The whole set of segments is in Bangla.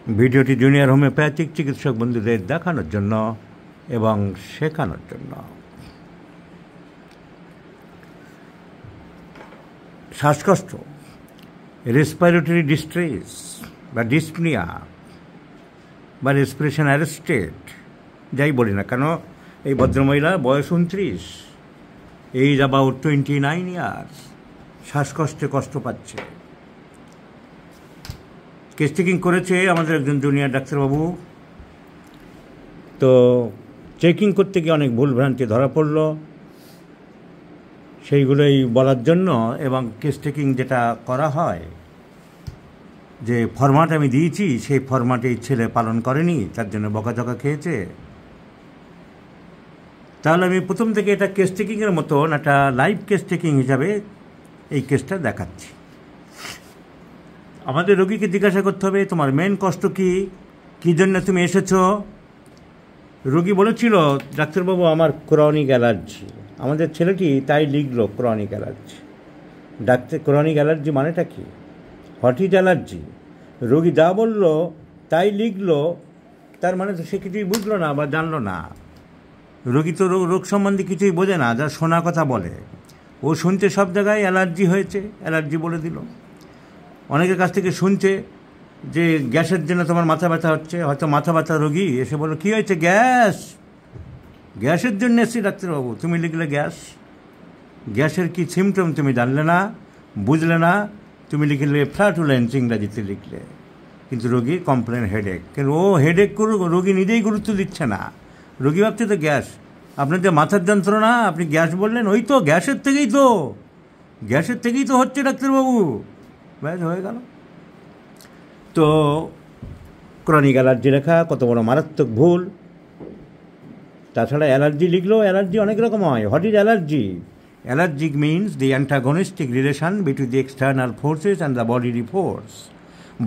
ভিডিওটি জুনিয়র হোমিওপ্যাথিক চিকিৎসক বন্ধুদের দেখানোর জন্য এবং শেখানোর জন্য। শ্বাসকষ্ট, রেসপিরেটরি ডিস্ট্রেস বা ডিসপনিয়া বা রেসপিরেশন অ্যারেস্টেড, যাই বলি না কেন, এই ভদ্রমহিলার বয়স 29, এইজ অ্যাবাউট 29 ইয়ার্স, শ্বাসকষ্টে কষ্ট পাচ্ছে। কেস টেকিং করেছে আমাদের একজন জুনিয়র ডাক্তারবাবু। তো চেকিং করতে গিয়ে অনেক ভুলভ্রান্তি ধরা পড়ল, সেইগুলোই বলার জন্য। এবং কেস টেকিং যেটা করা হয়, যে ফরম্যাট আমি দিয়েছি সেই ফরম্যাটে এই ছেলে পালন করেনি, তার জন্য বকাঝকা খেয়েছে। তাহলে আমি প্রথম থেকে এটা কেস টেকিংয়ের মতন একটা লাইভ কেস টেকিং হিসাবে এই কেসটা দেখাচ্ছি। আমাদের রোগীকে জিজ্ঞাসা করতে হবে, তোমার মেন কষ্ট কী জন্য তুমি এসেছো? রোগী বলেছিল, ডাক্তারবাবু আমার ক্রনিক অ্যালার্জি। আমাদের ছেলেটি তাই লিখল chronic allergy. Doctor chronic allergy মানেটা কি? What is allergy? রোগী যা বলল তাই লিখল, তার মানে তো সে কিছুই বুঝলো না বা জানলো না। রোগী তো রোগ সম্বন্ধে কিছুই বোঝে না, যা শোনা কথা বলে। ও শুনছে সব জায়গায় অ্যালার্জি হয়েছে, অ্যালার্জি বলে দিল। অনেকের কাছ থেকে শুনছে যে গ্যাসের জন্য তোমার মাথা ব্যথা হচ্ছে, হয়তো মাথা ব্যথা রোগী এসে বললো কী হয়েছে? গ্যাসের জন্য এসেছি ডাক্তারবাবু। তুমি লিখলে গ্যাস, গ্যাসের কি সিমটম তুমি জানলে না, বুঝলে না, তুমি লিখলে ফ্ল্যাটুলেন্স, ইংরাজিতে লিখলে। কিন্তু রোগী কমপ্লেন হেডেক, কিন্তু ও হেডেক করুক, রোগী নিজেই গুরুত্ব দিচ্ছে না। রোগী ভাবছে তো গ্যাস। আপনার যে মাথার যন্ত্রণা, আপনি গ্যাস বললেন, ওই তো গ্যাসের থেকেই তো হচ্ছে ডাক্তারবাবু। ব্যাস হয়ে গেল। তো ক্রনিক অ্যালার্জি লেখা কত বড় মারাত্মক ভুল। তাছাড়া অ্যালার্জি লিখলেও অ্যালার্জি অনেক রকম হয়। What is allergy? Allergic means the antagonistic relation between the external forces and the বডির ফোর্স।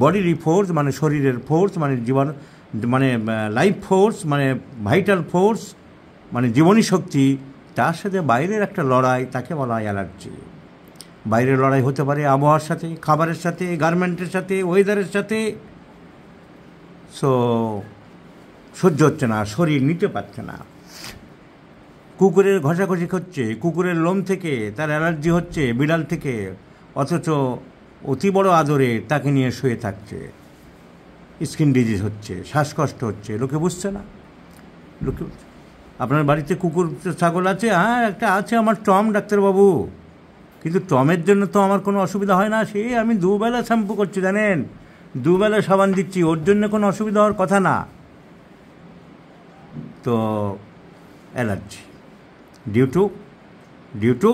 বডির ফোর্স মানে শরীরের ফোর্স, মানে জীবন, মানে লাইফ ফোর্স, মানে ভাইটাল ফোর্স, মানে জীবনী শক্তি, তার সাথে বাইরের একটা লড়াই, তাকে বলা হয় অ্যালার্জি। বাইরের লড়াই হতে পারে আবহাওয়ার সাথে, খাবারের সাথে, গার্মেন্টের সাথে, ওয়েদারের সাথে। সহ্য হচ্ছে না, শরীর নিতে পারছে না। কুকুরের ঘষাঘষি হচ্ছে, কুকুরের লোম থেকে তার অ্যালার্জি হচ্ছে, বিড়াল থেকে, অথচ অতি বড় আদরে তাকে নিয়ে শুয়ে থাকছে। স্কিন ডিজিজ হচ্ছে, শ্বাসকষ্ট হচ্ছে, লোকে বুঝছে না। আপনার বাড়িতে কুকুর ছাগল আছে? হ্যাঁ, একটা আছে আমার টম ডাক্তারবাবু, কিন্তু টমের জন্য তো আমার কোনো অসুবিধা হয় না। সে আমি দুবেলা শ্যাম্পু করছি, জানেন, দুবেলা সাবান দিচ্ছি, ওর জন্য কোনো অসুবিধা হওয়ার কথা না। তো allergy due to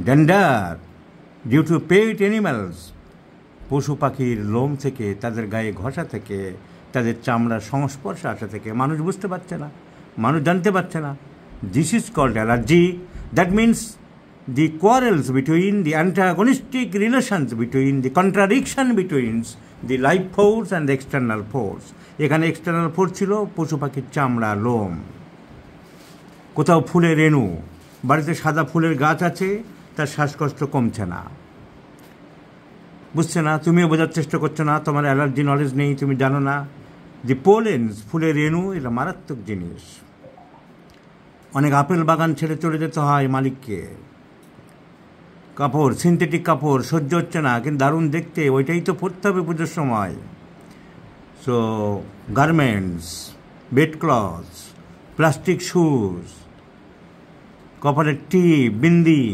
dander, due to pet animals, পশু পাখির লোম থেকে, তাদের গায়ে ঘষা থেকে, তাদের চামড়ার সংস্পর্শে আসা থেকে। মানুষ বুঝতে পারছে না, মানুষ জানতে পারছে না। This is called allergy. That means the quarrels between the antagonistic relations between the contradiction between the life force and the external force. এখানে এক্সটার্নাল ফোর্স ছিল পশু পাখির চামড়া, লোম। কোথাও ফুলের রেণু, বাড়িতে সাদা ফুলের গাছ আছে, তার শ্বাসকষ্ট কমছে না, বুঝছে না। তুমিও বোঝার চেষ্টা করছো না, তোমার অ্যালার্জি নলেজ নেই, তুমি জানো না। দি পোলেন্স, ফুলের রেণু, এটা মারাত্মক জিনিস। অনেক আপেল বাগান ছেড়ে চলে যেতে হয় মালিককে। কাপড়, সিনথেটিক কাপড় সহ্য হচ্ছে না, কিন্তু দারুণ দেখতে, ওইটাই তো পরতে হবে পুজোর সময়। So garments, bed clothes, plastic shoes, কপালের টিপ, বিন্দি,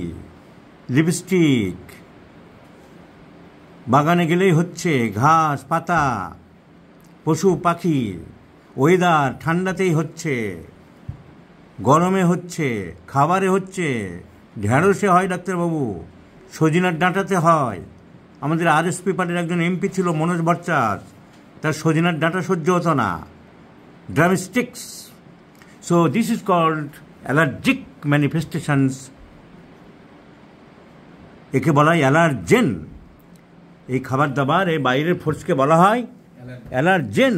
লিপস্টিক। বাগানে গেলেই হচ্ছে ঘাস পাতা, পশু পাখি, ওয়েদার, ঠান্ডাতেই হচ্ছে, গরমে হচ্ছে, খাবারে হচ্ছে। ঢ্যাঁড়সে হয় ডাক্তারবাবু, সজিনার ডাঁটাতে হয়। আমাদের আরএসপি পার্টির একজন এমপি ছিল মনোজ ভট্টাচার্য, তার সজিনার ডাঁটা সহ্য হতো না, drumsticks. So this is called allergic manifestations. একে বলা হয় অ্যালার্জেন। এই খাবার দাবার, এই বাইরের ফোর্সকে বলা হয় অ্যালার্জেন।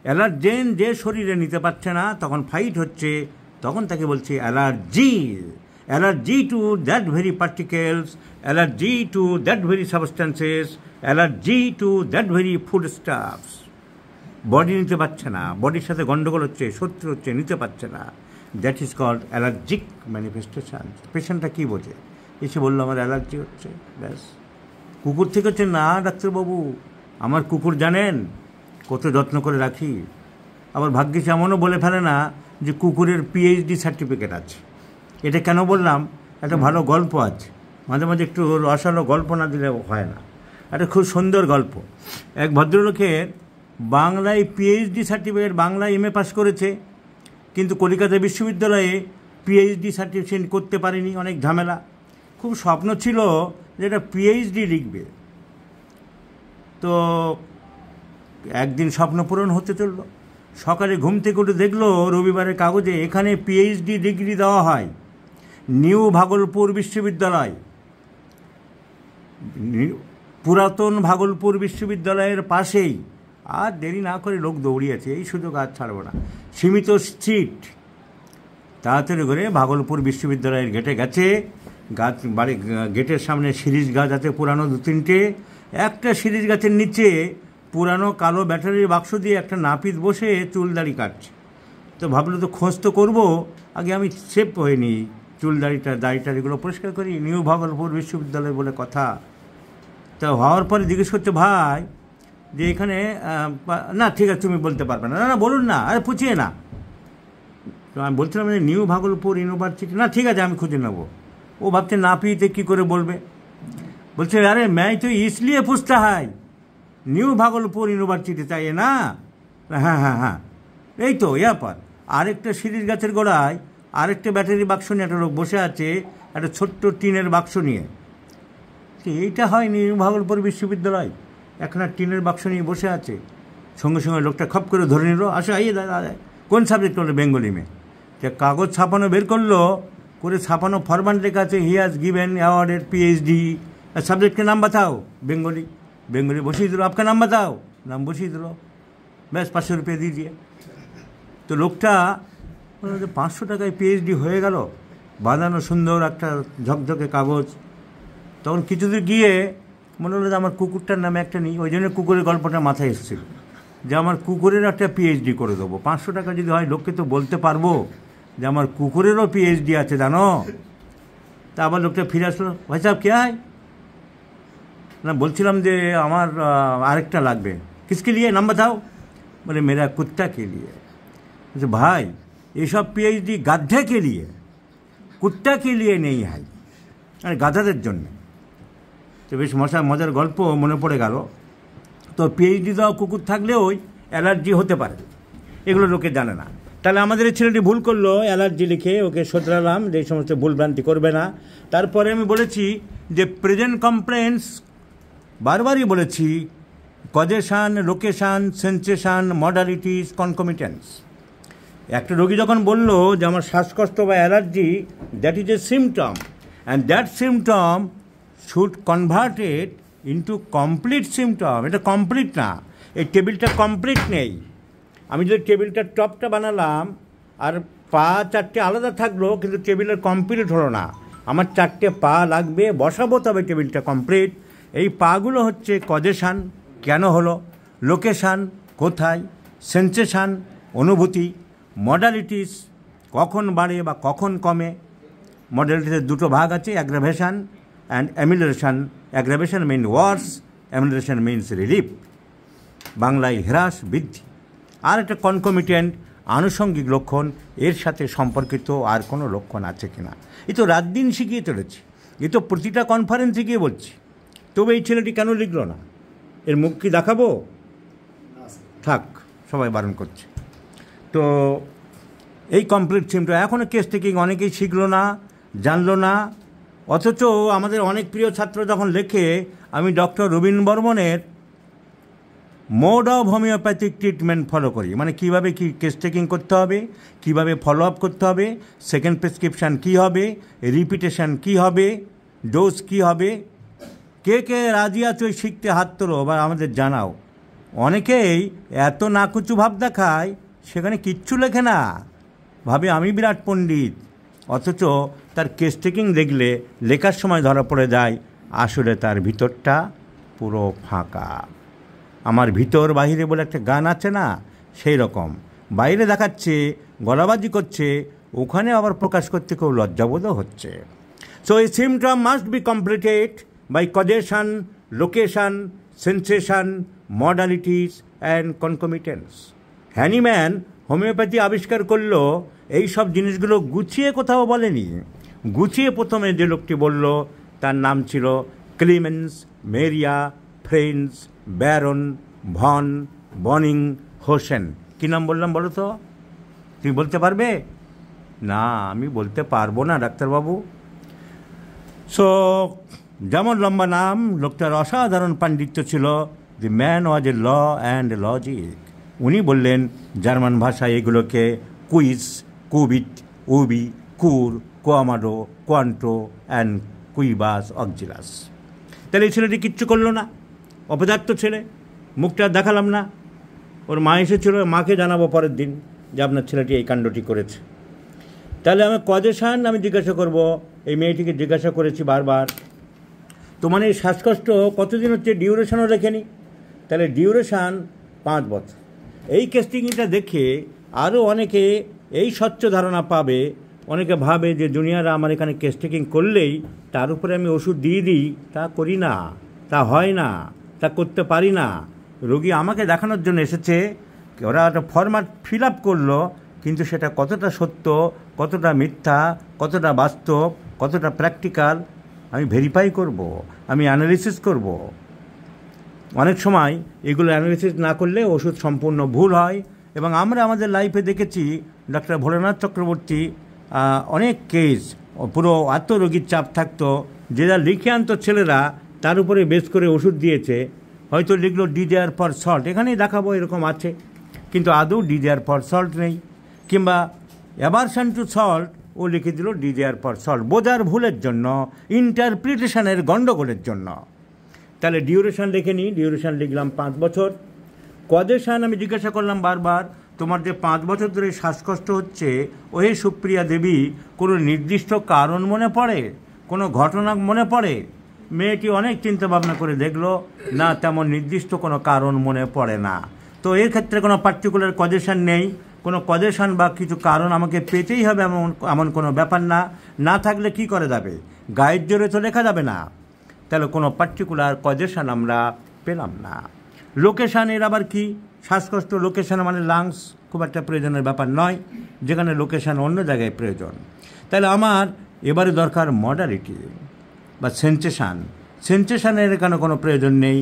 অ্যালার্জেন যে শরীরে নিতে পারছে না, তখন ফাইট হচ্ছে, তখন তাকে বলছে allergy. Allergy to that very particles, allergy to that very substances, allergy to that very foodstuffs. Body নিতে পারছে না, বডির সাথে গণ্ডগোল হচ্ছে, শত্রু হচ্ছে, নিতে পারছে না, that is called allergic manifestation. পেশেন্টটা কী বোঝে? এসে বললো আমার অ্যালার্জি হচ্ছে, ব্যাস। কুকুর থেকে হচ্ছে না ডাক্তারবাবু, আমার কুকুর জানেন কত যত্ন করে রাখি। আবার ভাগ্যিস এমনও বলে ফেলে না যে কুকুরের পিএইচডি সার্টিফিকেট আছে। এটা কেন বললাম? একটা ভালো গল্প আছে, মাঝে মাঝে একটু রসালো গল্প না দিলে হয় না। একটা খুব সুন্দর গল্প। এক ভদ্রলোকের বাংলায় পিএইচডি সার্টিফিকেট, বাংলায় এমএ পাস করেছে, কিন্তু কলকাতা বিশ্ববিদ্যালয়ে পিএইচডি সার্টিফিকেট করতে পারেনি, অনেক ঝামেলা। খুব স্বপ্ন ছিল যে এটা পিএইচডি লিখবে। তো একদিন স্বপ্ন পূরণ হতে চলল। সকালে ঘুম থেকে উঠে দেখলো রবিবারের কাগজে এখানে পিএইচডি ডিগ্রি দেওয়া হয়, নিউ ভাগলপুর বিশ্ববিদ্যালয়, পুরাতন ভাগলপুর বিশ্ববিদ্যালয়ের পাশেই। আর দেরি না করে লোক দৌড়িয়েছে, এই সুযোগ আর ছাড়ব না, সীমিত সিট। তাড়াতাড়ি করে ভাগলপুর বিশ্ববিদ্যালয়ের গেটে গেছে। গাছ বাড়ি গেটের সামনে শিরীষ গাছ আছে পুরানো 2-3টে। একটা শিরীষ গাছের নিচে পুরানো কালো ব্যাটারির বাক্স দিয়ে একটা নাপিত বসে চুল দাড়ি কাটছে। তো ভাবলো তো খোঁজ তো করবো, আগে আমি সেভ হয়ে নিই, চুল দাড়িটারিগুলো পরিষ্কার করি, নিউ ভাগলপুর বিশ্ববিদ্যালয় বলে কথা। তা হওয়ার পরে জিজ্ঞেস করতে, ভাই যে এখানে না ঠিক আছে তুমি বলতে পারবে না, না বলুন না, আরে পুছিয়ে না। তো আমি বলছিলাম যে নিউ ভাগলপুর ইউনিভার্সিটি, না ঠিক আছে আমি খুঁজে নেবো। ও ভাবছে নাপিতে কী করে বলবে, বলছে আরে मैं तो इसलिए पूछता है নিউ ভাগলপুর ইউনিভার্সিটি তাই না? হ্যাঁ হ্যাঁ হ্যাঁ, এই তো ইয়ারপর। আরেকটা শিরীষ গাছের গোড়ায় আরেকটা ব্যাটারি বাক্স নিয়ে একটা লোক বসে আছে, একটা ছোট্ট টিনের বাক্স নিয়ে। এইটা হয় নিউ ভাগলপুর বিশ্ববিদ্যালয়, এখন আর টিনের বাক্স নিয়ে বসে আছে। সঙ্গে সঙ্গে লোকটা খপ করে ধরে নিল, আসো আইয়ে দাদা, কোন সাবজেক্ট করলো? বেঙ্গলি মে। যে কাগজ ছাপানো বের করলো, করে ছাপানো ফরম্যাট লেখা আছে he has given awarded PhD, subject के नाम बताओ, बेंगोली। बेंगोली बसिए दिल, आपका नाम बताओ, नाम बसिए दिल, ব্যাস 500 रुपये दीजिए। তো লোকটা 500 টাকায় পিএইচডি হয়ে গেল, বাঁধানো সুন্দর একটা ঝকঝকে কাগজ। তখন কিছুদূর গিয়ে মনে হলো যে আমার কুকুরটার নামে একটা নিই, ওই জন্য কুকুরের গল্পটা মাথায় এসেছিল যে আমার কুকুরের একটা পিএইচডি করে দেবো। 500 টাকা যদি হয় লোককে তো বলতে পারবো যে আমার কুকুরেরও পিএইচডি আছে জানো। তা আবার লোকটা ফিরে আসলো, ভাই সাহেব কে হয় না, বলছিলাম যে আমার আরেকটা লাগবে। কিসকে লিয়ে নাম बताओ? বলে মেরা কুত্তা কে লিয়ে। বলছে ভাই এইসব পিএইচডি গাধে কে লিয়ে, কুত্তা কে লিয়ে নেই হয়, মানে গাধাদের জন্য। তো বেশ মজার গল্প মনে পড়ে গেল। তো পিএইচডি দেওয়া কুকুর থাকলেও ওই অ্যালার্জি হতে পারে, এগুলো লোকে জানে না। তাহলে আমাদের এই ছেলেটি ভুল করলো, অ্যালার্জি লিখে ওকে শোধরালাম যে এই সমস্ত ভুলভ্রান্তি করবে না। তারপরে আমি বলেছি যে প্রেজেন্ট কমপ্লেন্স, বারবারই বলেছি, কজেশান, লোকেশান, সেন্সেশান, মডালিটিস, কনকমিটেন্স। একটা রোগী যখন বলল যে আমার শ্বাসকষ্ট বা allergy, that is a symptom, and that symptom should converted into complete symptom. এটা কমপ্লিট না, এই টেবিলটা কমপ্লিট নেই। আমি যদি টেবিলটার টপটা বানালাম আর পা 4টে আলাদা থাকলো, কিন্তু টেবিলের কমপ্লিট হলো না। আমার 4টে পা লাগবে, বসাবো তবে টেবিলটা কমপ্লিট। এই পাগুলো হচ্ছে কজেশান, কেন হলো, লোকেশান, কোথায়, সেন্সেশান, অনুভূতি, মডালিটিস, কখন বাড়ে বা কখন কমে। মডালিটিসের 2টো ভাগ আছে, aggravation and amelioration. Aggravation mean worse, amelioration means relief, বাংলায় হ্রাস, বৃদ্ধি। আর একটা কনকমিটেন্ট, আনুষঙ্গিক লক্ষণ, এর সাথে সম্পর্কিত আর কোনো লক্ষণ আছে কিনা। এ তো রাত দিন শিখিয়ে চলেছি, এ তো প্রতিটা কনফারেন্সে গিয়ে বলছি। তবে এই ছেলেটি কেন লিখল না? এর মুখ কি দেখাবো? থাক, সবাই বারণ করছে। তো এই কমপ্লিট সিমটম এখনও কেস টেকিং অনেকেই শিখলো না, জানলো না। অথচ আমাদের অনেক প্রিয় ছাত্র যখন লেখে, আমি ডক্টর রবীন বর্মনের mode of homeopathic treatment follow করি, মানে কীভাবে কী কেস টেকিং করতে হবে, কীভাবে ফলো আপ করতে হবে, সেকেন্ড প্রেসক্রিপশান কী হবে, রিপিটেশান কী হবে, ডোজ কী হবে। কে কে রাজি আছো শিখতে হাত তোলো বা আমাদের জানাও। অনেকেই এত নাকুচু ভাব দেখায়, সেখানে কিচ্ছু লেখে না, ভাবে আমি বিরাট পণ্ডিত। অথচ তার কেস টেকিং দেখলে লেখার সময় ধরা পড়ে যায় আসলে তার ভিতরটা পুরো ফাঁকা। আমার ভিতর বাহিরে বলে একটা গান আছে না, সেই রকম বাইরে দেখাচ্ছে, গলাবাজি করছে, ওখানে আবার প্রকাশ করতে কেউ লজ্জাবোধও হচ্ছে। So a symptom must be completed by causation, location, sensation, modalities and concomitants. Hahnemann homeopathy আবিষ্কার করলো, এই সব জিনিসগুলো গুছিয়ে কোথাও বলেনি। গুছিয়ে প্রথমে যে লোকটি বলল তার নাম ছিল Clemens Maria Franz Baron von Boenninghausen. কী নাম বললাম বলো তো? তুমি বলতে পারবে? না, আমি বলতে পারবো না ডাক্তারবাবু। সো যেমন লম্বা নাম, লোকটার অসাধারণ পাণ্ডিত্য ছিল। The man was a law and logic. উনি বললেন জার্মান ভাষায় এগুলোকে কুইজ, কুবিট, উবি, কুর, কোয়ামাডো, কোয়ান্টো অ্যান্ড কুইবাস অক্সিলাস। তাহলে এই ছেলেটি কিচ্ছু করলো না, অপদার্থ ছেলে, মুখটা দেখালাম না। ওর মা এসেছিল, মাকে জানাবো পরের দিন যে আপনার ছেলেটি এই কাণ্ডটি করেছে। তাহলে আমি কজেশন আমি জিজ্ঞাসা করব, এই মেয়েটিকে জিজ্ঞাসা করেছি বারবার, তোমার এই শ্বাসকষ্ট কতদিন হচ্ছে? ডিউরেশনও লেখেনি। তাহলে ডিউরেশান 5 বছর। এই কেসটিংটা দেখে আরও অনেকে এই স্বচ্ছ ধারণা পাবে। অনেকে ভাবে যে জুনিয়ররা আমার এখানে কেসটেকিং করলেই তার উপরে আমি ওষুধ দিয়ে দিই। তা করি না, তা হয় না, তা করতে পারি না। রোগী আমাকে দেখানোর জন্য এসেছে, ওরা একটা ফরম্যাট ফিল আপ করলো, কিন্তু সেটা কতটা সত্য, কতটা মিথ্যা, কতটা বাস্তব, কতটা প্র্যাকটিক্যাল আমি ভেরিফাই করব, আমি অ্যানালিসিস করব। অনেক সময় এগুলো অ্যানালিসিস না করলে ওষুধ সম্পূর্ণ ভুল হয়। এবং আমরা আমাদের লাইফে দেখেছি, ডক্টর ভোলেনাথ চক্রবর্তী অনেক কেস, পুরো এত রোগীর চাপ থাকতো, যেটা লিখে আনতো ছেলেরা তার উপরে বেস করে ওষুধ দিয়েছে। হয়তো লিখলো ডিজায়ার ফর সল্ট, এখানেই দেখাবো এরকম আছে, কিন্তু আদৌ ডিজায়ার ফর সল্ট নেই। কিংবা অ্যাভারশন টু সল্ট, ও লিখে দিল ডিজায়ার ফর সল্ট, বোঝার ভুলের জন্য, ইন্টারপ্রিটেশনের গণ্ডগোলের জন্য। তাহলে ডিউরেশন লিখে নিই, ডিউরেশন লিখলাম 5 বছর। কজেশন আমি জিজ্ঞাসা করলাম বারবার, তোমার যে 5 বছর ধরে শ্বাসকষ্ট হচ্ছে, ওহে সুপ্রিয়া দেবী, কোনো নির্দিষ্ট কারণ মনে পড়ে, কোনো ঘটনা মনে পড়ে? মেয়েটি অনেক চিন্তা ভাবনা করে দেখলো, না, তেমন নির্দিষ্ট কোনো কারণ মনে পড়ে না। তো এর ক্ষেত্রে কোনো পার্টিকুলার কজেশন নেই, কোনো কজেশন বা কিছু কারণ আমাকে পেতেই হবে এমন কোনো ব্যাপার না। না থাকলে কি করে যাবে? গায়ের জোরে তো লেখা যাবে না। তাহলে কোনো পার্টিকুলার কজেশন আমরা পেলাম না। লোকেশানের আবার কি? শ্বাসকষ্ট লোকেশান মানে লাংস খুব একটা প্রয়োজনের ব্যাপার নয়, যেখানে লোকেশান অন্য জায়গায় প্রয়োজন। তাহলে আমার এবারে দরকার মডালিটি বা সেন্সেশান। সেন্সেশানের এখানে কোনো প্রয়োজন নেই,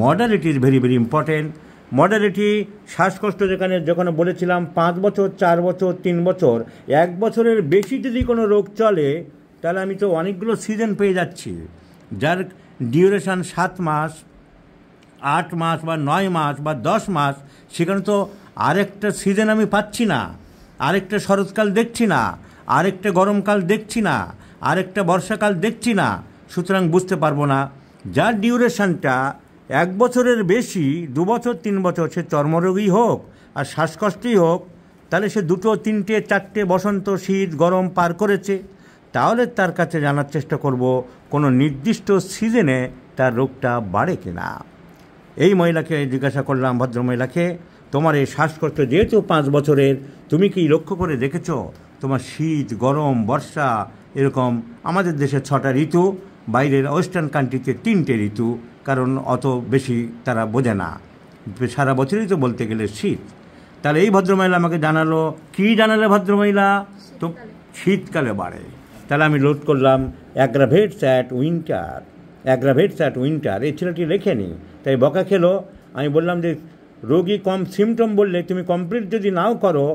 modality is very very important. Modality শ্বাসকষ্ট যেখানে বলেছিলাম 5 বছর, 4 বছর, 3 বছর, 1 বছরের বেশি যদি কোনো রোগ চলে, তাহলে আমি তো অনেকগুলো সিজন পেয়ে যাচ্ছি, যার ডিউরেশান 7 মাস, 8 মাস বা 9 মাস বা 10 মাস। সেখানে তো আরেকটা সিজন আমি পাচ্ছি না, আরেকটা শরৎকাল দেখছি না, আরেকটা গরমকাল দেখছি না, আরেকটা বর্ষাকাল দেখছি না। সুতরাং বুঝতে পারবো না। যার ডিউরেশনটা 1 বছরের বেশি, 2 বছর, 3 বছর, সে চর্মরোগী হোক আর শ্বাসকষ্টই হোক, তাহলে সে 2, 3, 4 বসন্ত, শীত, গরম পার করেছে। তাহলে তার কাছে জানার চেষ্টা করব কোনো নির্দিষ্ট সিজনে তার রোগটা বাড়ে কিনা। এই মহিলাকে জিজ্ঞাসা করলাম, ভদ্রমহিলাকে, তোমার এই শ্বাসকষ্ট যেহেতু 5 বছরের, তুমি কি লক্ষ্য করে দেখেছো তোমার শীত, গরম, বর্ষা, এরকম আমাদের দেশে 6টা ঋতু, বাইরের ওয়েস্টার্ন কান্ট্রিতে 3টে ঋতু, কারণ অত বেশি তারা বোঝে না, সারা বছরই তো বলতে গেলে শীত। তাহলে এই ভদ্রমহিলা আমাকে জানালো, কি জানালে ভদ্রমহিলা? তো শীতকালে বাড়ে। তাহলে আমি লোড করলাম aggravates at winter, aggravates at winter. এই ছেলেটি লেখেনি, তাই বকা খেলো। আমি বললাম যে রোগী কম সিমটম বললে তুমি কমপ্লিট যদি নাও করো,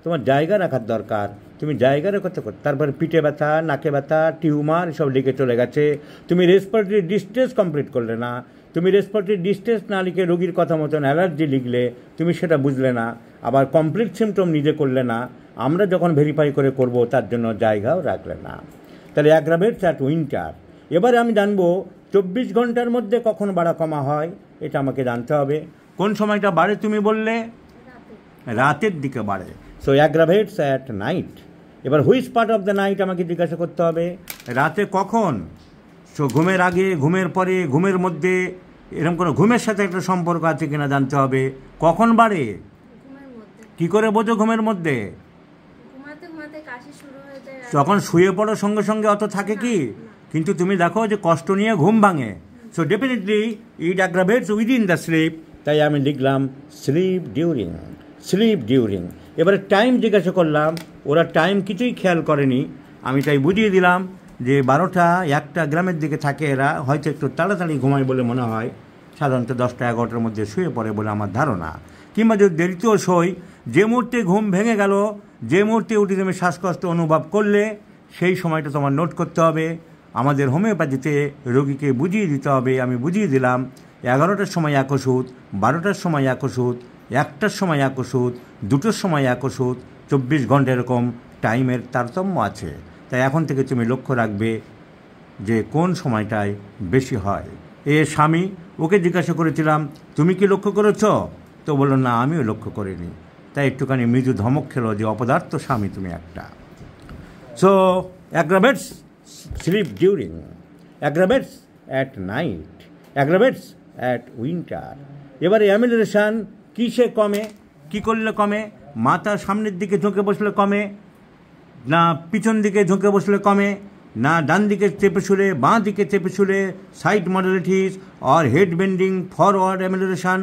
তোমার জায়গা রাখার দরকার, তুমি জায়গা রেখে করো। তারপরে পিঠে ব্যথা, নাকে ব্যথা, টিউমার সব লিখে চলে গেছে। তুমি রেসপিরেটরি ডিস্ট্রেস কমপ্লিট করলে না, তুমি রেসপিরেটরি ডিস্ট্রেস না লিখে রোগীর কথা মতন অ্যালার্জি লিখলে, তুমি সেটা বুঝলে না, আবার কমপ্লিট সিমটম নিজে করলে না। আমরা যখন ভেরিফাই করে করব তার জন্য জায়গাও রাখলে না। তাহলে অ্যাগ্রাভেটস অ্যাট উইন্টার। এবারে আমি জানবো 24 ঘন্টার মধ্যে কখন বাড়া কমা হয়, এটা আমাকে জানতে হবে। কোন সময়টা বাড়ে তুমি বললে? রাতের দিকে বাড়ে। So aggravates at night. এবার which part of the night আমাকে জিজ্ঞাসা করতে হবে। রাতে কখন? সো ঘুমের আগে, ঘুমের পরে, ঘুমের মধ্যে, এরকম কোনো ঘুমের সাথে একটা সম্পর্ক আছে কিনা জানতে হবে। কখন বাড়ে, কি করে বোঝো ঘুমের মধ্যে? যখন শুয়ে পড়ো সঙ্গে সঙ্গে অত থাকে কি, কিন্তু তুমি দেখো যে কষ্ট নিয়ে ঘুম ভাঙে। So definitely it aggravates within the sleep, তাই আমি লিখলাম স্লিপ ডিউরিং, স্লিপ ডিউরিং। এবারে টাইম জিজ্ঞাসা করলাম, ওরা টাইম কিছুই খেয়াল করেনি। আমি তাই বুঝিয়ে দিলাম যে 12টা 1টা গ্রামের দিকে থাকে এরা, হয়তো একটু তাড়াতাড়ি ঘুমায় বলে মনে হয়, সাধারণত 10টা 11টার মধ্যে শুয়ে পড়ে বলে আমার ধারণা। কিংবা যদি দেরিতেও শোয়, যে মুহূর্তে ঘুম ভেঙে গেল, যে মুহূর্তে উঠে তুমি শ্বাসকষ্ট অনুভব করলে, সেই সময়টা তোমার নোট করতে হবে। আমাদের হোমিওপ্যাথিতে রোগীকে বুঝিয়ে দিতে হবে, আমি বুঝিয়ে দিলাম 11টার সময় এক ওষুধ, 12টার সময় এক ওষুধ, 1টার সময় এক ওষুধ, 2টোর সময় এক ওষুধ, 24 ঘন্টা এরকম টাইমের তারতম্য আছে। তাই এখন থেকে তুমি লক্ষ্য রাখবে যে কোন সময়টায় বেশি হয়। এ স্বামী, ওকে জিজ্ঞাসা করেছিলাম তুমি কি লক্ষ্য করেছ? তো বললো না, আমিও লক্ষ্য করিনি। তাই একটুখানি মৃদু ধমক খেলো যে অপদার্থ স্বামী তুমি একটা। So aggravates sleep during, aggravates at night, aggravates at winter. এবারে অ্যামিলেশন কিসে কমে, কি করলে কমে? মাথা সামনের দিকে ঝুঁকে বসলে কমে, না পিছন দিকে ঝুঁকে বসলে কমে, না ডান দিকে চেপে শুলে, বাঁ দিকে চেপে শুলে, side modalities, or head bending forward অ্যামিলেশন,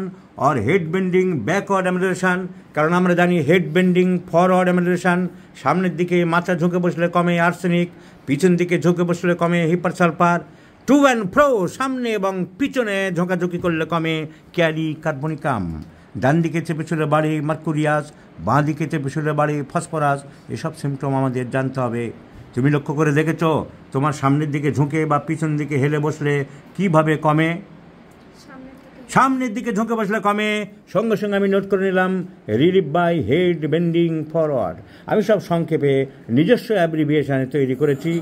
or head bending backward অ্যামিলেশন। কারণ আমরা জানি হেড বেন্ডিং ফরওয়ার্ড অ্যামিলেশন, সামনের দিকে মাথা ঝুঁকে বসলে কমে আর্সেনিক, পিছন দিকে ঝুঁকে বসলে কমে hepar sulphur, to and fro সামনে এবং পিছনে ঝোঁকাঝুঁকি করলে কমে ক্যারি কার্বনিকাম। ডান দিকে চেপে শুলে বাড়ে মার্কুরিয়াস, বাঁ দিকে চেপে শুলে বাড়ে ফসফরাস। এসব সিমটম আমাদের জানতে হবে। তুমি লক্ষ্য করে দেখেছ তোমার সামনের দিকে ঝুঁকে বা পিছন দিকে হেলে বসলে কিভাবে কমে? সামনের দিকে ঝুঁকে বসলে কমে। সঙ্গে সঙ্গে আমি নোট করে নিলাম relieve by head bending forward. আমি সব সংক্ষেপে নিজস্ব অ্যাব্রিভিয়েশনে তৈরি করেছি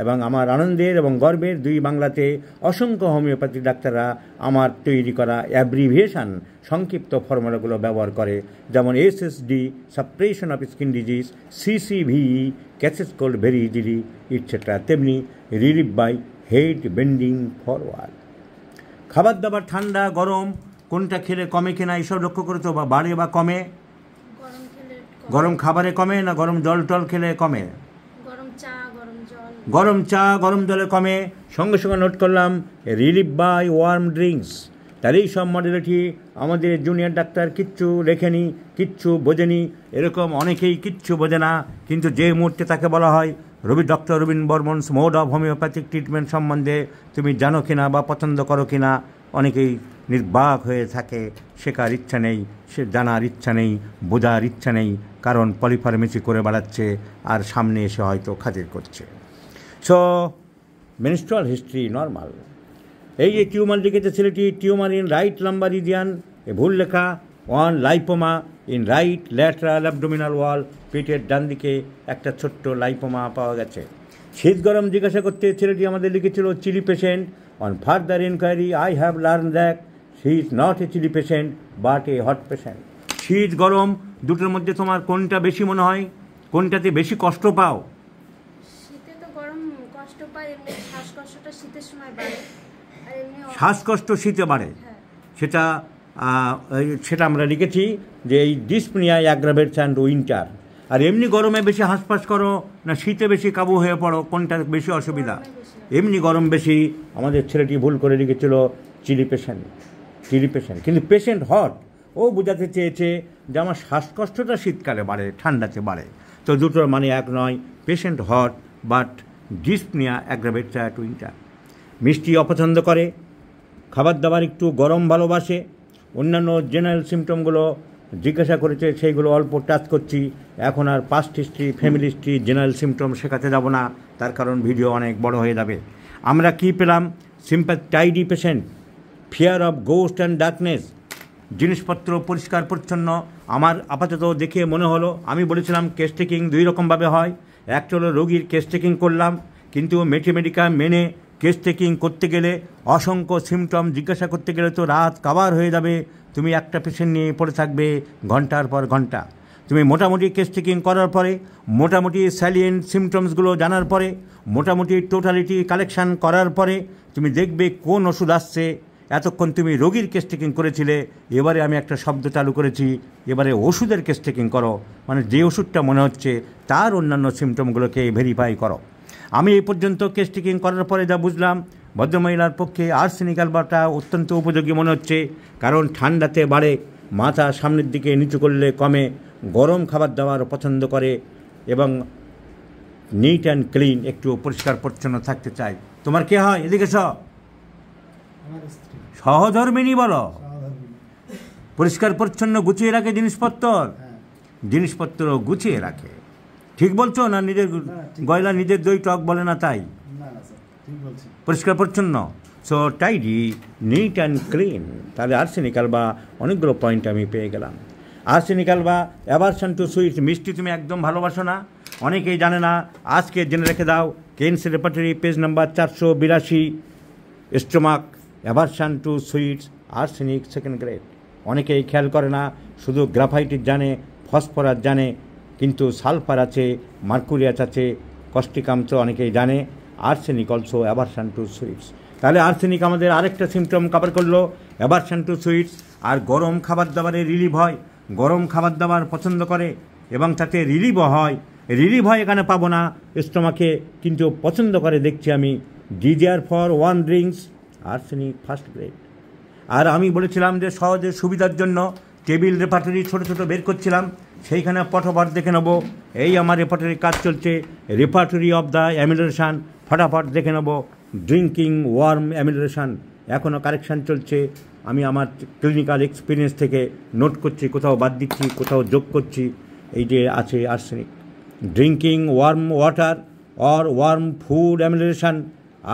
এবং আমার আনন্দের এবং গর্বের 2 বাংলাতে অসংখ্য হোমিওপ্যাথি ডাক্তাররা আমার তৈরি করা অ্যাব্রিভিয়েশন সংক্ষিপ্ত ফর্মুলাগুলো ব্যবহার করে, যেমন SSD suppression of skin disease, CCVE catches cold very easily et cetera. তেমনি relieve by head bending forward. খাবার দাবার ঠান্ডা গরম কোনটা খেলে কমে কিনা এইসব লক্ষ্য করেছো, বা বাড়ে বা কমে? গরম খাবারে কমে না গরম জল টল খেলে কমে? গরম চা গরম জলে কমে। সঙ্গে সঙ্গে নোট করলাম রিলিভ বাই ওয়ার্ম ড্রিঙ্কস। তার এই সব মডেলিটি আমাদের জুনিয়র ডাক্তার কিচ্ছু লেখেনি, কিচ্ছু বোঝেনি। এরকম অনেকেই কিচ্ছু বোঝে না, কিন্তু যে মুহূর্তে তাকে বলা হয় doctor Robin Barman's mode of homeopathic treatment সম্বন্ধে তুমি জানো কিনা বা পছন্দ করো কিনা, অনেকেই নির্বাক হয়ে থাকে। শেখার ইচ্ছা নেই, সে জানার ইচ্ছা নেই, বোঝার ইচ্ছা নেই, কারণ পলিফার্মেসি করে বেড়াচ্ছে আর সামনে এসে হয়তো খাতির করছে। So menstrual history normal. এই যে টিউমার লিখেছে ছেলেটি, tumour in right lumbar region, এ ভুল লেখা। 1 lipoma in right lateral abdominal wall, পেটের ডান দিকে একটা ছোট্ট লাইপোমা পাওয়া গেছে। শীত গরম জিজ্ঞাসা করতে ছেলেটি আমাদের লিখেছিল chilly patient. On further enquiry I have learn that he is not a chilly patient but a hot patient. শীত গরম দুটোর মধ্যে তোমার কোনটা বেশি মনে হয়, কোনটাতে বেশি কষ্ট পাও? শ্বাসকষ্ট শীতে বাড়ে, সেটা আমরা লিখেছি যে এই ডিসপনিয়া অ্যাগ্রাভেটস অ্যান্ড উইন্টার। আর এমনি গরমে বেশি হাঁসফাঁস করো না শীতে বেশি কাবু হয়ে পড়ো, কোনটা বেশি অসুবিধা? এমনি গরম বেশি। আমাদের ছেলেটি ভুল করে লিখেছিল চিলি পেশেন্ট, চিলি পেশেন্ট, কিন্তু পেশেন্ট হট। ও বোঝাতে চেয়েছে যে আমার শ্বাসকষ্টটা শীতকালে বাড়ে, ঠান্ডাতে বাড়ে। তো দুটোর মানে এক নয়। Patient hot but dyspnoea aggravates at winter. মিষ্টি অপছন্দ করে, খাবার দাবার একটু গরম ভালোবাসে। অন্যান্য জেনারেল সিমটমগুলো জিজ্ঞাসা করেছে, সেইগুলো অল্প টাচ করছি। এখন আর past history, family history, general symptom শেখাতে যাব না, তার কারণ ভিডিও অনেক বড় হয়ে যাবে। আমরা কি পেলাম? Tidy patient, fear of ghost and darkness, জিনিসপত্র পরিষ্কার পরিচ্ছন্ন। আমার আপাতত দেখে মনে হলো, আমি বলেছিলাম কেস টেকিং 2 রকমভাবে হয়। একটা হলো রোগীর কেস টেকিং করলাম, কিন্তু ম্যাথমেটিকা মেনে কেস টেকিং করতে গেলে অসংখ্য সিমটম জিজ্ঞাসা করতে গেলে তো রাত কাবার হয়ে যাবে। তুমি একটা পেশেন্ট নিয়ে পড়ে থাকবে ঘন্টার পর ঘন্টা। তুমি মোটামুটি কেস টেকিং করার পরে, মোটামুটি স্যালিয়েন্ট সিমটমসগুলো জানার পরে, মোটামুটি টোটালিটি কালেকশান করার পরে তুমি দেখবে কোন ওষুধ আসছে এতক্ষণ তুমি রোগীর কেস টেকিং করেছিলে, এবারে আমি একটা শব্দ চালু করেছি, এবারে ওষুধের কেস টেকিং করো, মানে যে ওষুধটা মনে হচ্ছে তার অন্যান্য সিমটমগুলোকে ভেরিফাই করো। আমি এই পর্যন্ত কেস টেকিং করার পরে যা বুঝলাম, ভদ্রমহিলার পক্ষে আর্সেনিক অ্যালবাটা অত্যন্ত উপযোগী মনে হচ্ছে, কারণ ঠান্ডাতে বাড়ে, মাথা সামনের দিকে নিচু করলে কমে, গরম খাবার দাবার পছন্দ করে এবং নিট অ্যান্ড ক্লিন, একটু পরিষ্কার পরিচ্ছন্ন থাকতে চাই। তোমার কে হয়? এদিকে সহধর্মিনী বলো, পরিষ্কার পরিচ্ছন্ন গুছিয়ে রাখে জিনিসপত্র গুছিয়ে রাখে। ঠিক বলছো না? নিজের গয়লা নিজের দই টক বলে না, তাই পরিষ্কার পরিচ্ছন্ন, so tidy, NEET and clean. তাহলে আর্সেনিক অ্যালবা অনেকগুলো পয়েন্ট আমি পেয়ে গেলাম। Arsenic Alba aversion to sweets, মিষ্টি তুমি একদম ভালোবাসো না, অনেকেই জানে না, আজকে জেনে রেখে দাও। Kent's repertory page number 482, stomach, aversion to sweets, arsenic second grade. অনেকেই খেয়াল করে না, শুধু গ্রাফাইটিস জানে, ফসফরাস জানে, কিন্তু সালফার আছে, মার্কুরিয়াস আছে, কস্টিকামস অনেকেই জানে, arsenic also aversion to sweets. তাহলে আর্সেনিক আমাদের আরেকটা সিমটম কভার করলো, অ্যাভারশন টু সুইটস। আর গরম খাবার দাবারে রিলিভ হয়, গরম খাবার দাবার পছন্দ করে এবং তাতে রিলিভও হয়। রিলিভ হয় এখানে পাবো না স্টোমাকে, কিন্তু পছন্দ করে দেখছি আমি। Desire for warm drinks, arsenic first grade. আর আমি বলেছিলাম যে সহজে সুবিধার জন্য টেবিল রেপার্টরি ছোটো ছোটো বের করছিলাম, সেইখানে পটপট দেখে নেবো। এই আমার রেপার্টরির কাজ চলছে, রেপার্টরি অফ দ্য অ্যামিলেশন, ফটাফট দেখে নেবো। ড্রিঙ্কিং ওয়ার্ম অ্যামিলেশন, এখনও কারেকশান চলছে। আমি আমার ক্লিনিক্যাল এক্সপিরিয়েন্স থেকে নোট করছি, কোথাও বাদ দিচ্ছি, কোথাও যোগ করছি। এই যে আছে arsenic. Drinking warm water or warm food amelioration,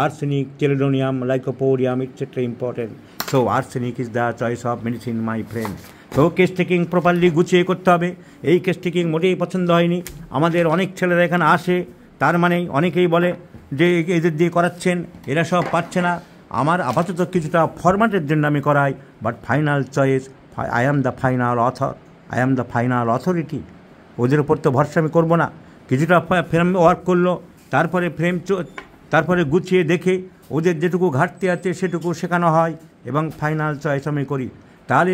arsenic, chelidonium, lycopodium, etc. important. So arsenic is the choice of medicine, my friend. So case taking properly গুছিয়ে করতে হবে। এই কেস টেকিং মোটেই পছন্দ হয়নি আমাদের। অনেক ছেলেরা এখানে আসে, তার মানে অনেকেই বলে যে এদের দিয়ে করাচ্ছেন, এরা সব পাচ্ছে না। আমার আপাতত কিছুটা ফরম্যাটের জন্য আমি করাই, but final choice, I am the final author, I am the final authority. ওদের উপর তো ভরসা আমি করবো না। কিছুটা ফ্রেম ওয়ার্ক করলো, তারপরে গুছিয়ে দেখে ওদের যেটুকু ঘাটতি আছে সেটুকু শেখানো হয় এবং ফাইনাল চয়েস আমি করি। তাহলে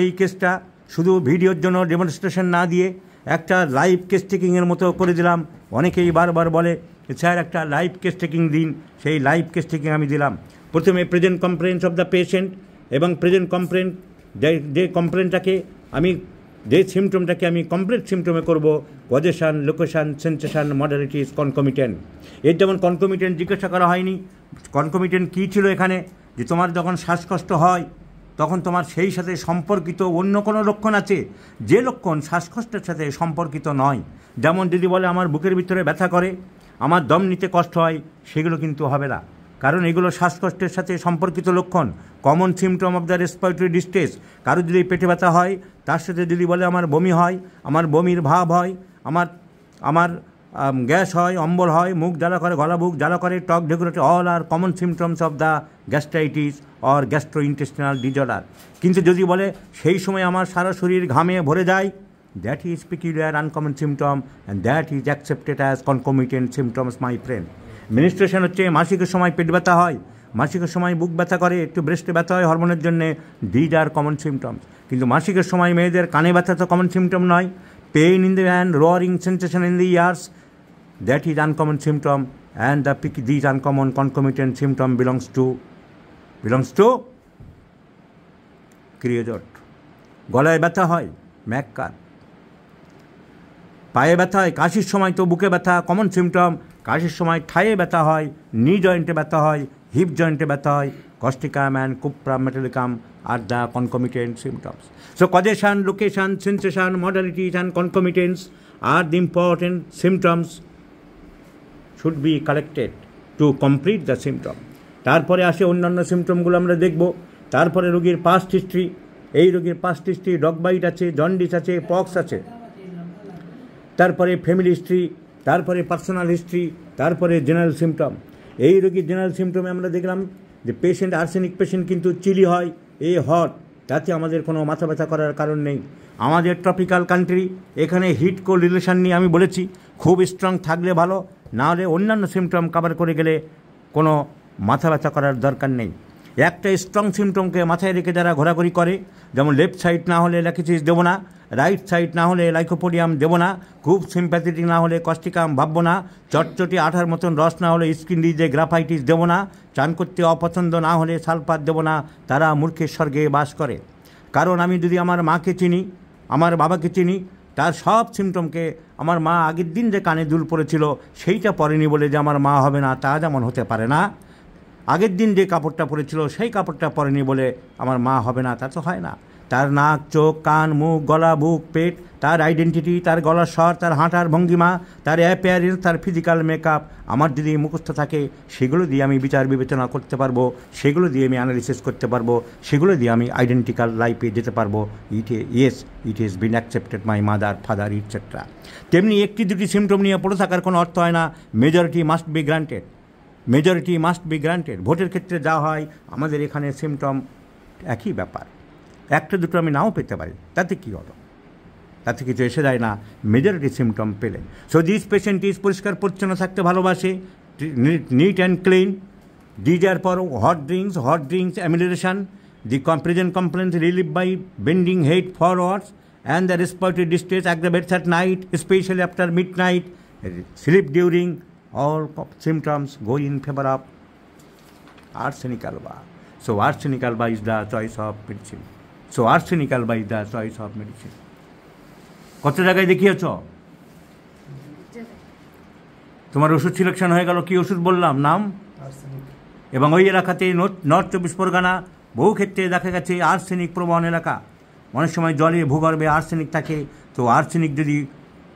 এই কেসটা শুধু ভিডিওর জন্য ডেমনস্ট্রেশন না দিয়ে একটা লাইভ কেস টেকিংয়ের মতো করে দিলাম। অনেকেই বারবার বলে স্যার একটা লাইভ কেস টেকিং দিন, সেই লাইভ কেস টেকিং আমি দিলাম। প্রথমে present complaints of the patient, এবং প্রেজেন্ট কমপ্লেন্ট যে কমপ্লেন্টটাকে আমি, যে সিমটমটাকে আমি কমপ্লিট সিমটমে করব, position, location, sensation, modalities, concomitant. এর যেমন কনকমিটেন্ট জিজ্ঞাসা করা হয়নি, কনকমিটেন্ট কী ছিল এখানে, যে তোমার যখন শ্বাসকষ্ট হয় তখন তোমার সেই সাথে সম্পর্কিত অন্য কোনো লক্ষণ আছে, যে লক্ষণ শ্বাসকষ্টের সাথে সম্পর্কিত নয়। যেমন যদি বলে আমার বুকের ভিতরে ব্যথা করে, আমার দম নিতে কষ্ট হয়, সেগুলো কিন্তু হবে না, কারণ এগুলো শ্বাসকষ্টের সাথে সম্পর্কিত লক্ষণ, common symptom of the respiratory distress. কারো যদি পেটে ব্যথা হয়, তার সাথে যদি বলে আমার বমি হয়, আমার বমির ভাব হয়, আমার গ্যাস হয়, অম্বল হয়, মুখ জ্বালা করে, গলা বুক জ্বালা করে, টক ঢেকুরেটে, all are common symptoms of the gastritis or gastrointestinal disorder. কিন্তু যদি বলে সেই সময় আমার সারা শরীর ঘামে ভরে যায়, that is peculiar uncommon symptom and that is accepted as concomitant symptoms, my friend. Menstruation হচ্ছে মাসিকের সময় পেট ব্যথা হয়, মাসিকের সময় বুক ব্যথা করে, একটু ব্রেস্টে ব্যথা হয় হরমোনের জন্যে, দিজ আর কমন সিমটমস। কিন্তু মাসিকের সময় মেয়েদের কানে ব্যথা তো কমন সিমটম নয়। Pain in the hand, roaring sensation in the ears, that is uncommon symptom, and these uncommon concomitant symptom belongs to creosote. গলায় ব্যথা হয়, ম্যাককার। পায়ে ব্যথা হয়, কাশির সময় তো বুকে ব্যথা কমন সিমটম, কাশির সময় থায়ে ব্যথা হয়, নি জয়েন্টে ব্যথা হয়, হিপ জয়েন্টে ব্যথা হয়, causticum and cuprum metallicum are the concomitant symptoms. So causation, location, sensation, modalities and concomitants are the important symptoms should be collected to complete the symptom. তারপরে আসে অন্যান্য সিমটমগুলো আমরা দেখব। তারপরে রোগীর পাস্ট হিস্ট্রি, এই রোগীর পাস্ট হিস্ট্রি, ডগ বাইট আছে, জন্ডিস আছে, পক্স আছে, তারপরে ফ্যামিলি হিস্ট্রি, তারপরে পার্সোনাল হিস্ট্রি, তারপরে জেনারেল সিমটম। এই রোগীর জেনারেল সিমটমে আমরা দেখলাম যে পেশেন্ট, আর্সেনিক পেশেন্ট কিন্তু চিলি হয়, হট, তাতে আমাদের কোনো মাথা ব্যথা করার কারণ নেই। আমাদের ট্রপিক্যাল কান্ট্রি, এখানে হিট কোল্ড রিলেশন নিয়ে আমি বলেছি, খুব স্ট্রং থাকলে ভালো, না হলে অন্যান্য সিমটম কভার করে গেলে কোনো মাথা ব্যথা করার দরকার নেই। একটা স্ট্রং সিমটমকে মাথায় রেখে যারা ঘোরাঘুরি করে, যেমন লেফট সাইড না হলে ল্যাকিসিস দেবো না, রাইট সাইড না হলে লাইকোপোডিয়াম দেবো না, খুব সিম্প্যাথেটিক না হলে কস্টিকাম ভাববো না, চটচটি আঠার মতন রস না হলে স্কিন ডিজে গ্রাফাইটিস দেবো না, চান করতে অপছন্দ না হলে সালফার দেবো না, তারা মূর্খের স্বর্গে বাস করে। কারণ আমি যদি আমার মাকে চিনি, আমার বাবাকে চিনি, তার সব সিমটমকে, আমার মা আগের দিন যে কানে দুল পড়েছিল সেইটা পরেনি বলে যে আমার মা হবে না, তা যেমন হতে পারে না। আগের দিন যে কাপড়টা পরেছিল সেই কাপড়টা পরেনি বলে আমার মা হবে না, তা তো হয় না। তার নাক, চোখ, কান, মুখ, গলা, বুক, পেট, তার আইডেন্টিটি, তার গলার স্বর, তার হাঁটার ভঙ্গিমা, তার অ্যাপিয়ারেন্স, তার ফিজিক্যাল মেকআপ আমার যদি মুখস্থ থাকে, সেগুলো দিয়ে আমি বিচার বিবেচনা করতে পারবো, সেগুলো দিয়ে আমি অ্যানালিসিস করতে পারবো, সেগুলো দিয়ে আমি আইডেন্টিক্যাল লাইফে যেতে পারবো। It is bin accepted my mother, father, et cetera. তেমনি একটি দুটি সিমটম নিয়ে পড়ে থাকার কোনো অর্থ হয় না। Majority must be granted, majority must be granted. ভোটের ক্ষেত্রে যা হয়, আমাদের এখানে সিমটম একই ব্যাপার। একটা দুটো আমি নাও পেতে পারি, তাতে কী হলো, তাতে কিছু এসে যায় না মেজরিটি সিমটম পেলেন। সো দিস পেশেন্ট ইজ পরিষ্কার পরিচ্ছন্ন থাকতে ভালোবাসে, neat and clean, desire for hot drinks amelioration, the present complaints relieve by bending head forwards, and the respiratory distress aggravates at night, especially after midnight, sleep during. All symptoms go in favor of arsenic alba. So arsenic alba is the choice of medicine. কত জায়গায় দেখিয়েছ? তোমার ওষুধ সিলেকশন হয়ে গেল, কি ওষুধ বললাম নাম? এবং ওই এলাকাতে নর্থ 24 পরগনা বহু ক্ষেত্রে দেখা গেছে আর্সেনিক প্রবণ এলাকা। অনেক সময় জলে ভূগর্ভে আর্সেনিক থাকে, তো আর্সেনিক যদি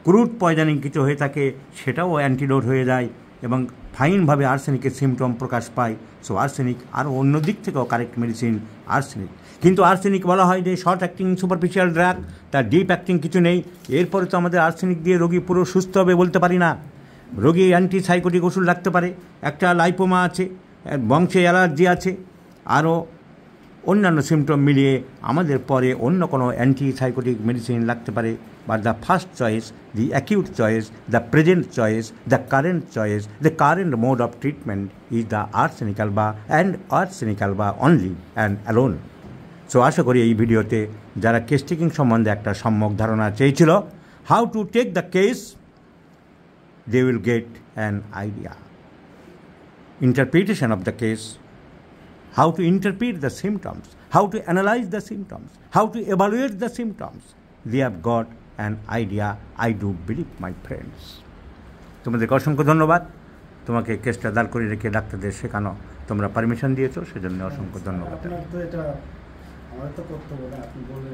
ক্রুড পয়জনিং কিছু হয়ে থাকে সেটাও অ্যান্টিডোট হয়ে যায় এবং ফাইনভাবে আর্সেনিকের সিমটম প্রকাশ পায়। সো আর্সেনিক আরও অন্য দিক থেকেও কারেক্ট মেডিসিন আর্সেনিক। কিন্তু আর্সেনিক বলা হয় যে শর্ট অ্যাক্টিং সুপারফিশিয়াল ড্রাগ, তার ডিপ অ্যাক্টিং কিছু নেই। এরপরে তো আমাদের আর্সেনিক দিয়ে রোগী পুরো সুস্থ হবে বলতে পারি না। রোগী অ্যান্টিসাইকোটিক ওষুধ লাগতে পারে, একটা লাইপোমা আছে, বংশে অ্যালার্জি আছে, আরও অন্যান্য সিমটম মিলিয়ে আমাদের পরে অন্য কোনো অ্যান্টিসাইকোটিক মেডিসিন লাগতে পারে। But the first choice, the acute choice, the present choice, the current choice, the current mode of treatment is the arsenic alba and arsenic alba only and alone. So আশা করি এই ভিডিওতে যারা কেস টেকিং সম্বন্ধে একটা সম্যক ধারণা চেয়েছিল, how to take the case, they will get an idea. Interpretation of the case, how to interpret the symptoms, how to analyze the symptoms, how to evaluate the symptoms. They have got an idea, I do believe, my friends. তোমাদেরকে অসংখ্য ধন্যবাদ। তোমাকে কেসটা দাঁড় করে রেখে ডাক্তারদের শেখানো তোমরা পারমিশন দিয়েছো, সেজন্য অসংখ্য ধন্যবাদ। আপনার তো এটা আমার তো কর্তব্য না, আপনি বলে